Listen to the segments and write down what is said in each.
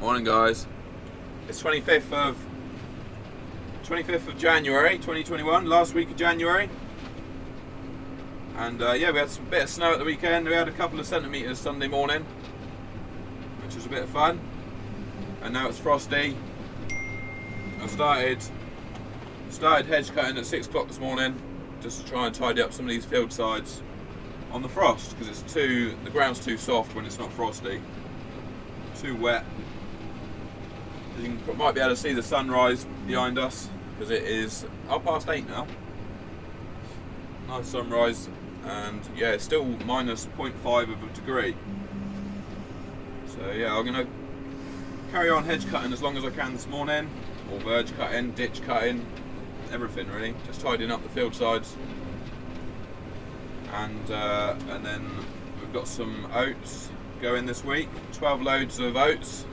Morning guys. It's 25th of January 2021, last week of January. And yeah, we had some bit of snow at the weekend. We had a couple of centimetres Sunday morning, which was a bit of fun. And now it's frosty. I started hedge cutting at 6 o'clock this morning, just to try and tidy up some of these field sides on the frost, because the ground's too soft when it's not frosty, too wet. You might be able to see the sunrise behind us, because it is 8:30 now. Nice sunrise, and yeah, it's still minus 0.5 of a degree. So yeah, I'm going to carry on hedge cutting as long as I can this morning, or verge cutting, ditch cutting, everything really, just tidying up the field sides. And then we've got some oats going this week, 12 loads of oats.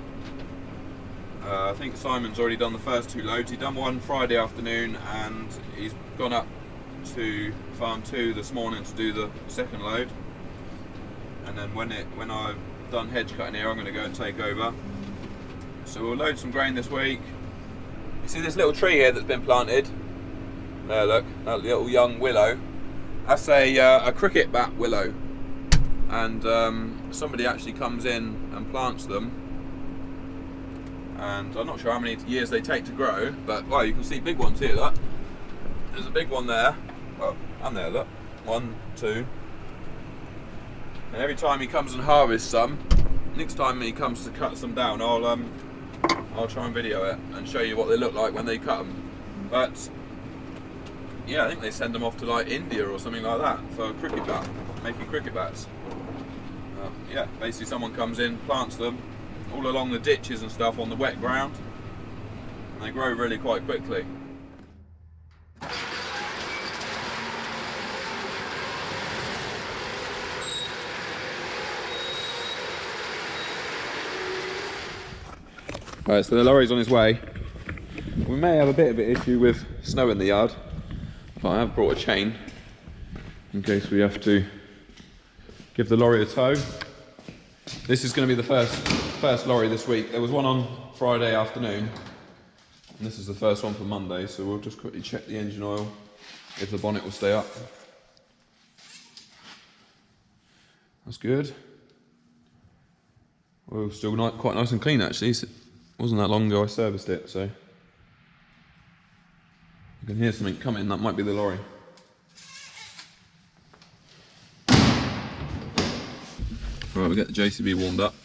I think Simon's already done the first 2 loads. He done one Friday afternoon, and he's gone up to farm 2 this morning to do the second load. And then when I've done hedge cutting here, I'm going to go and take over. So we'll load some grain this week. You see this little tree here that's been planted? There, look, that little young willow. That's a cricket bat willow, and somebody actually comes in and plants them. And I'm not sure how many years they take to grow, but well, you can see big ones here. Look, there's a big one there. Well, and there, look, 1, 2. And every time he comes and harvests some, next time he comes to cut some down, I'll try and video it and show you what they look like when they cut them. But yeah, I think they send them off to like India or something like that for cricket bat, making cricket bats. Yeah, basically someone comes in, plants them all along the ditches and stuff on the wet ground, and they grow really quite quickly. Right, so the lorry's on its way. We may have a bit of an issue with snow in the yard, but I have brought a chain in case we have to give the lorry a tow. This is going to be the first lorry this week. There was one on Friday afternoon, and this is the first one for Monday, so we'll just quickly check the engine oil, if the bonnet will stay up. That's good. Well, still quite nice and clean actually. It wasn't that long ago I serviced it, so you can hear something coming. That might be the lorry. Right, we'll get the JCB warmed up.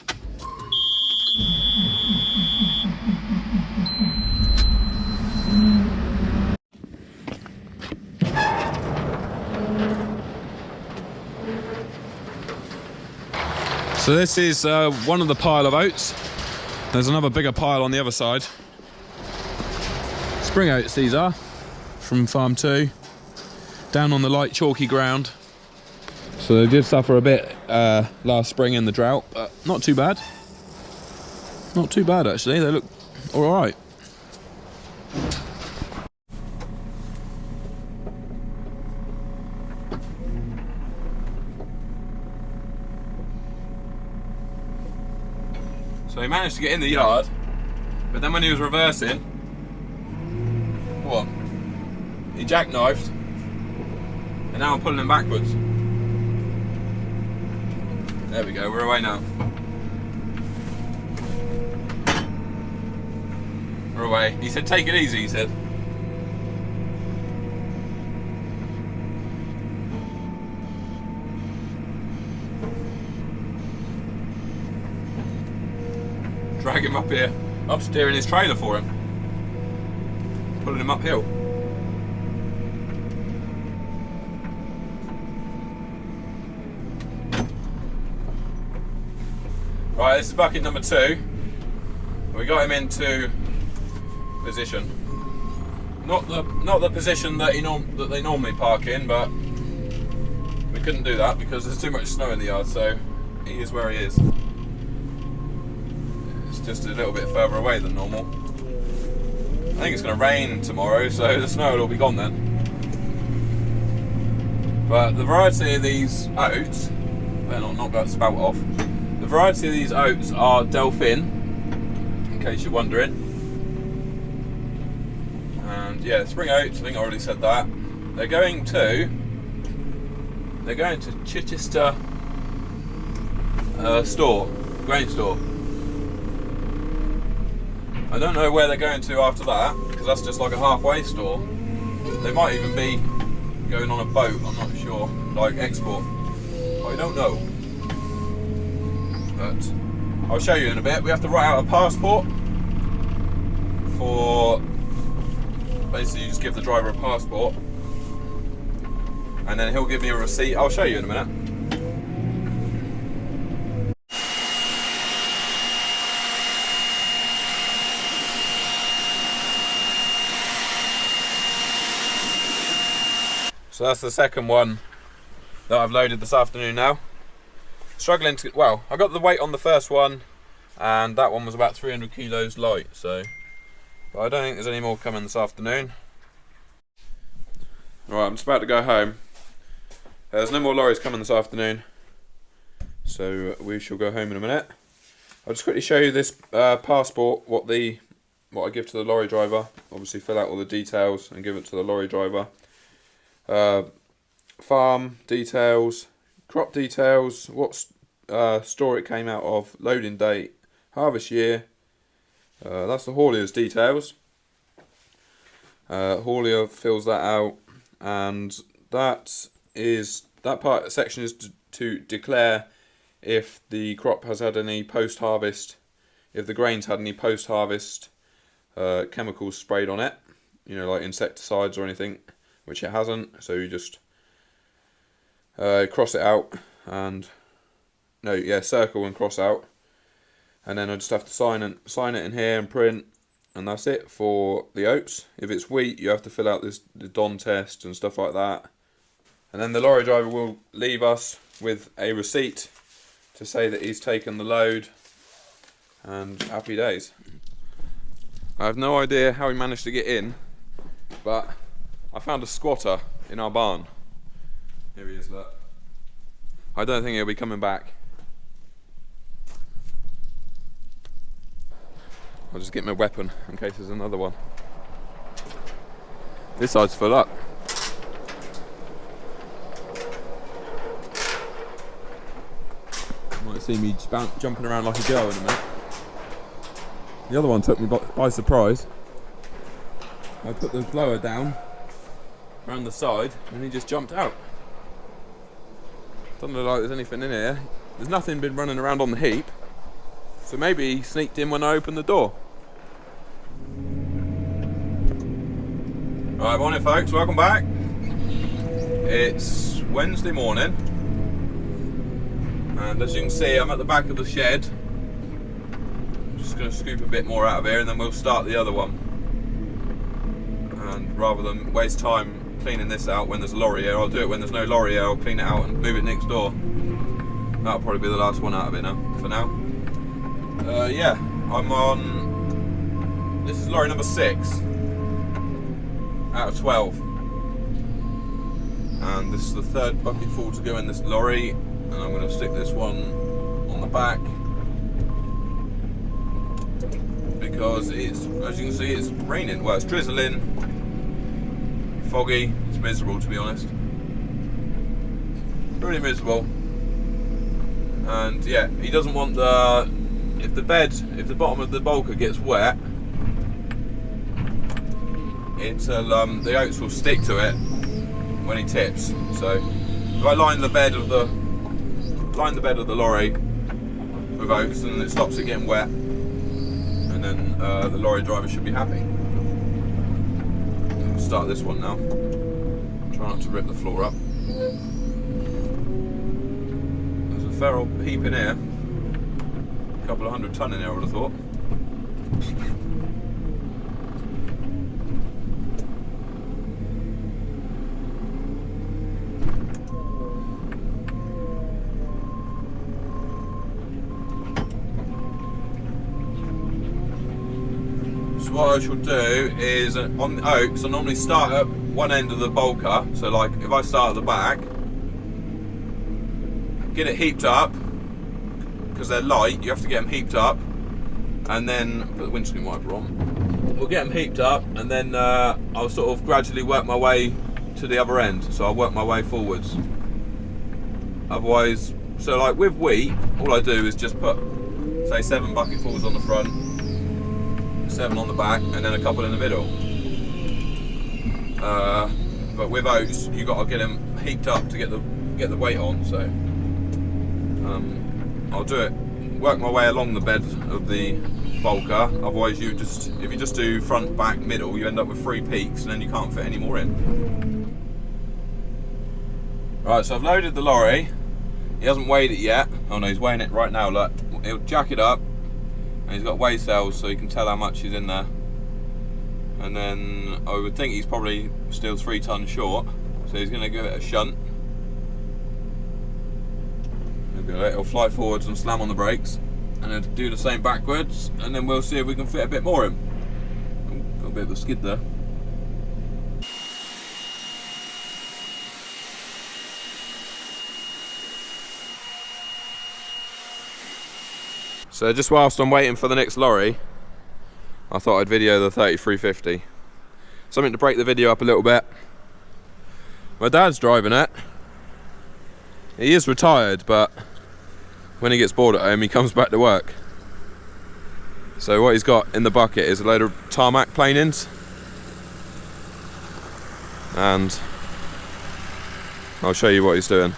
So this is one of the pile of oats. There's another bigger pile on the other side. Spring oats these are, from farm 2, down on the light chalky ground. So they did suffer a bit last spring in the drought, but not too bad. Not too bad actually, they look alright. So he managed to get in the yard, but then when he was reversing, what? He jackknifed, and now I'm pulling him backwards. There we go, we're away now. We're away. He said, take it easy, he said. Drag him up here. I'm steering his trailer for him. Pulling him uphill. Right, this is bucket number 2. We got him into position. Not the position that they normally park in, but we couldn't do that because there's too much snow in the yard, so he is where he is. It's just a little bit further away than normal. I think it's going to rain tomorrow, so the snow will all be gone then. But the variety of these oats, better not knock that spout off. The variety of these oats are Delphine, case you're wondering. And yeah, spring oats, I think I already said that. They're going to Chichester grain store. I don't know where they're going to after that, because that's just like a halfway store. They might even be going on a boat, I'm not sure, like export. I don't know. But I'll show you in a bit. We have to write out a passport for, basically you just give the driver a passport and then he'll give me a receipt. I'll show you in a minute. So that's the second one that I've loaded this afternoon now. Struggling to, well, I got the weight on the first one and that one was about 300 kilos light, so, but I don't think there's any more coming this afternoon. Right, I'm just about to go home. There's no more lorries coming this afternoon, so we shall go home in a minute. I'll just quickly show you this passport, what I give to the lorry driver. Obviously fill out all the details and give it to the lorry driver. Farm details, crop details, what store it came out of, loading date, harvest year. That's the haulier's details. Haulier fills that out, and that section is to declare if the crop has had any post-harvest, if the grain's had any post-harvest chemicals sprayed on it, you know, like insecticides or anything, which it hasn't. So you just cross it out and circle and cross out, and then I just have to sign it in here and print, and that's it for the oats. If it's wheat, you have to fill out the DON test and stuff like that, and then the lorry driver will leave us with a receipt to say that he's taken the load, and happy days. I have no idea how he managed to get in, but I found a squatter in our barn. Here he is, look. I don't think he'll be coming back. I'll just get my weapon in case there's another one. This side's full up. You might see me jumping around like a girl in a minute. The other one took me by surprise. I put the blower down around the side and he just jumped out. Doesn't look like there's anything in here. There's nothing been running around on the heap, so maybe he sneaked in when I opened the door. Right, morning folks, welcome back. It's Wednesday morning, and as you can see I'm at the back of the shed. I'm just going to scoop a bit more out of here and then we'll start the other one. And rather than waste time cleaning this out when there's a lorry here, I'll do it when there's no lorry here. I'll clean it out and move it next door. That'll probably be the last one out of it now, for now. Yeah, I'm on, this is lorry number 6 out of 12, and this is the third bucket full to go in this lorry, and I'm going to stick this one on the back because it's, as you can see, it's raining. Well, it's drizzling, foggy, it's miserable to be honest, really miserable. And yeah, he doesn't want if the bottom of the bulker gets wet, the oats will stick to it when he tips. So if I line the bed of the lorry with oats, and it stops it getting wet, and then the lorry driver should be happy. I'll start this one now. Try not to rip the floor up. There's a fair old heap in here. A couple of 100 ton in here, I would have thought. So what I shall do is, on the oats, I normally start at one end of the bulker. So like if I start at the back, get it heaped up, because they're light, you have to get them heaped up, and then put the windscreen wiper on. We'll get them heaped up, and then I'll sort of gradually work my way to the other end. So I'll work my way forwards. Otherwise, so like with wheat, all I do is just put, say, 7 bucketfuls on the front, 7 on the back, and then a couple in the middle. But with oats, you got to get them heaped up to get the weight on. So I'll do it, work my way along the bed of the bulker. Otherwise, if you just do front, back, middle, you end up with 3 peaks, and then you can't fit any more in. Right, so I've loaded the lorry. He hasn't weighed it yet. Oh no, he's weighing it right now. Look, he'll jack it up, and he's got weigh cells, so you can tell how much is in there. And then I would think he's probably still 3 tons short, so he's going to give it a shunt. It'll fly forwards and slam on the brakes, and then do the same backwards, and then we'll see if we can fit a bit more in. Got a bit of a skid there. So just whilst I'm waiting for the next lorry, I thought I'd video the 3350. Something to break the video up a little bit. My dad's driving it. He is retired, but when he gets bored at home, he comes back to work. So what he's got in the bucket is a load of tarmac planings, and I'll show you what he's doing.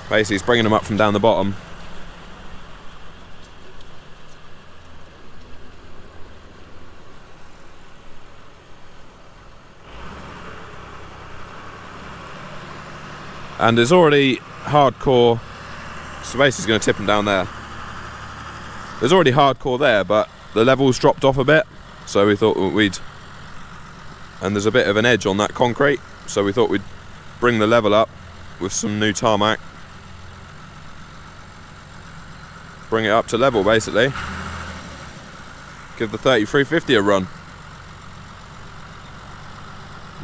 Basically, he's bringing them up from down the bottom. And there's already hardcore, so basically he's going to tip them down there. There's already hardcore there, but the level's dropped off a bit, so we thought and there's a bit of an edge on that concrete, so we thought we'd bring the level up with some new tarmac. Bring it up to level, basically. Give the 3350 a run.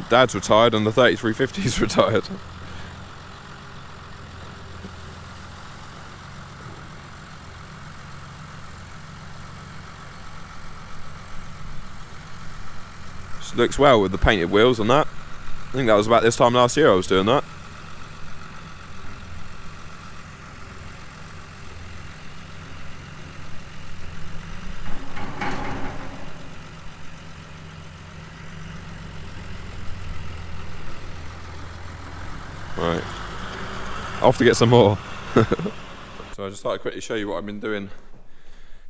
Dad's retired and the 3350's retired. Looks well with the painted wheels on that. I think that was about this time last year I was doing that. Right, off to get some more. So I just thought I'd quickly show you what I've been doing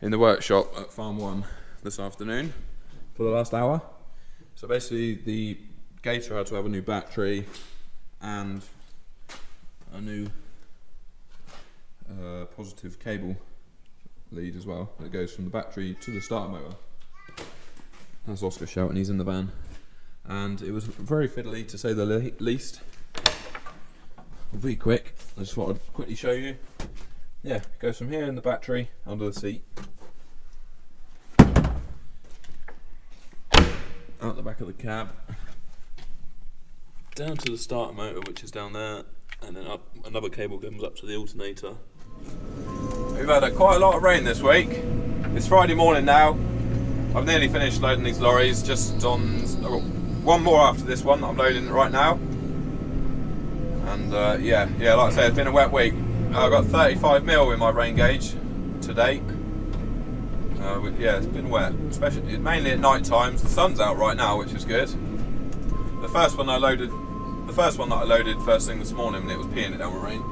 in the workshop at Farm 1 this afternoon for the last hour. So basically the Gator had to have a new battery and a new positive cable lead as well that goes from the battery to the starter motor. That's Oscar shouting, he's in the van. And it was very fiddly, to say the least. We'll be quick, I just thought I'd quickly show you. Yeah, it goes from here in the battery, under the seat, out the back of the cab, down to the starter motor, which is down there, and then up another cable comes up to the alternator. We've had quite a lot of rain this week. It's Friday morning now. I've nearly finished loading these lorries, just on one more after this one that I'm loading right now. And yeah, like I said, it's been a wet week. I've got 35mm in my rain gauge to date. Yeah, it's been wet, especially mainly at night times. The sun's out right now, which is good. The first one that I loaded first thing this morning, and it was peeing it down with rain.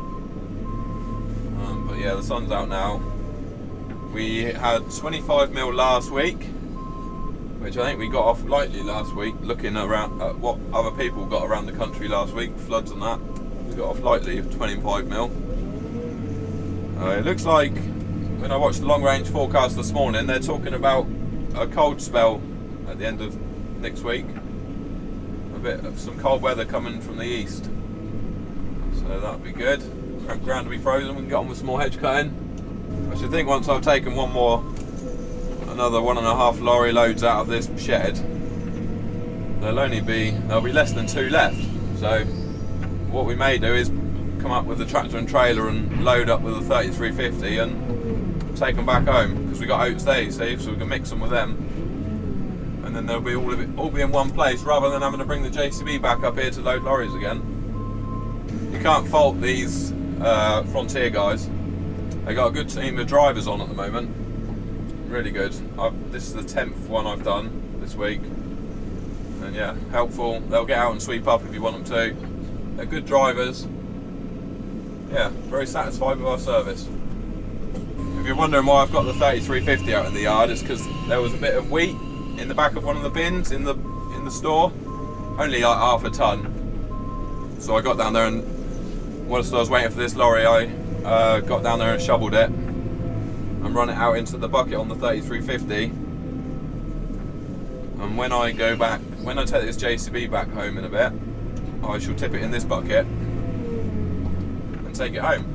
But yeah, the sun's out now. We had 25mm last week, which I think we got off lightly last week. Looking around at what other people got around the country last week, floods and that, we got off lightly of 25mm. It looks like, when I watched the long range forecast this morning, they're talking about a cold spell at the end of next week. A bit of some cold weather coming from the east. So that'll be good. Ground to be frozen, we can get on with some more hedge cutting. I should think once I've taken another 1.5 lorry loads out of this shed, there'll be less than 2 left. So what we may do is come up with the tractor and trailer and load up with a 3350 and take them back home, because we got oats there, you see, so we can mix them with them, and then they'll be all be in one place, rather than having to bring the JCB back up here to load lorries again. You can't fault these Frontier guys. They got a good team of drivers on at the moment. Really good. This is the 10th one I've done this week, and yeah, helpful. They'll get out and sweep up if you want them to. They're good drivers. Yeah, very satisfied with our service. If you're wondering why I've got the 3350 out in the yard, it's because there was a bit of wheat in the back of one of the bins in the store, only like half a ton. So I got down there, and whilst I was waiting for this lorry, I got down there and shoveled it and run it out into the bucket on the 3350. And when I take this JCB back home in a bit, I shall tip it in this bucket and take it home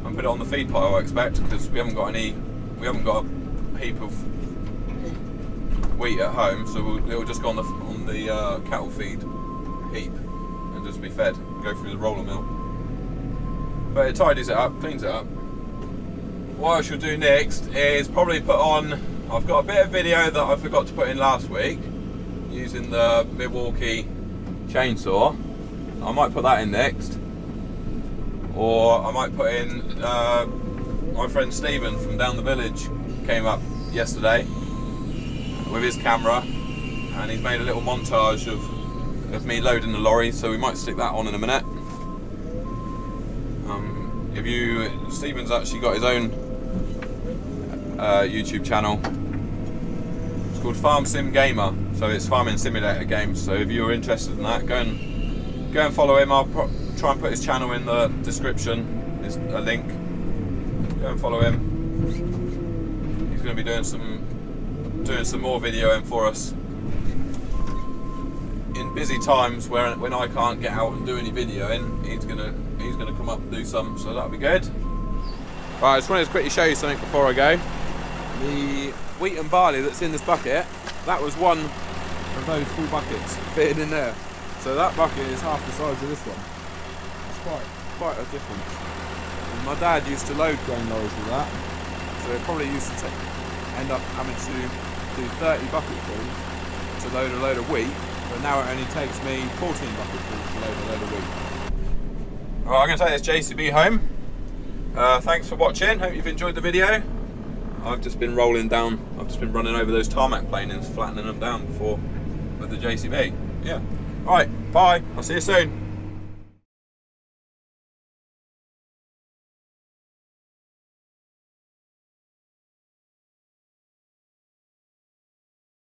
and put it on the feed pile, I expect, because we haven't got a heap of wheat at home, so it'll just go on the cattle feed heap and just be fed and go through the roller mill. But it tidies it up, cleans it up. What I shall do next is probably put on, I've got a bit of video that I forgot to put in last week using the Milwaukee chainsaw. I might put that in next, or I might put in my friend Stephen from down the village came up yesterday with his camera, and he's made a little montage of me loading the lorry, so we might stick that on in a minute. Stephen's actually got his own YouTube channel. It's called Farm Sim Gamer, so it's farming simulator games. So if you're interested in that, go and follow him. I'll try and put his channel in the description. There's a link. Go and follow him. He's going to be doing some more videoing for us in busy times when I can't get out and do any videoing. He's gonna come up and do some, so that'll be good. Right, I just wanted to quickly show you something before I go. The wheat and barley that's in this bucket, that was one of those full buckets fitted in there. So that bucket is half the size of this one. It's quite a difference. And my dad used to load grain lorries with that, so it probably used to end up having to do 30 bucketfuls to load a load of wheat, but now it only takes me 14 bucketfuls to load a load of wheat. Alright, I'm going to take this JCB home. Thanks for watching, hope you've enjoyed the video. I've just been running over those tarmac planings, flattening them down before with the JCB. Yeah. Alright, bye, I'll see you soon.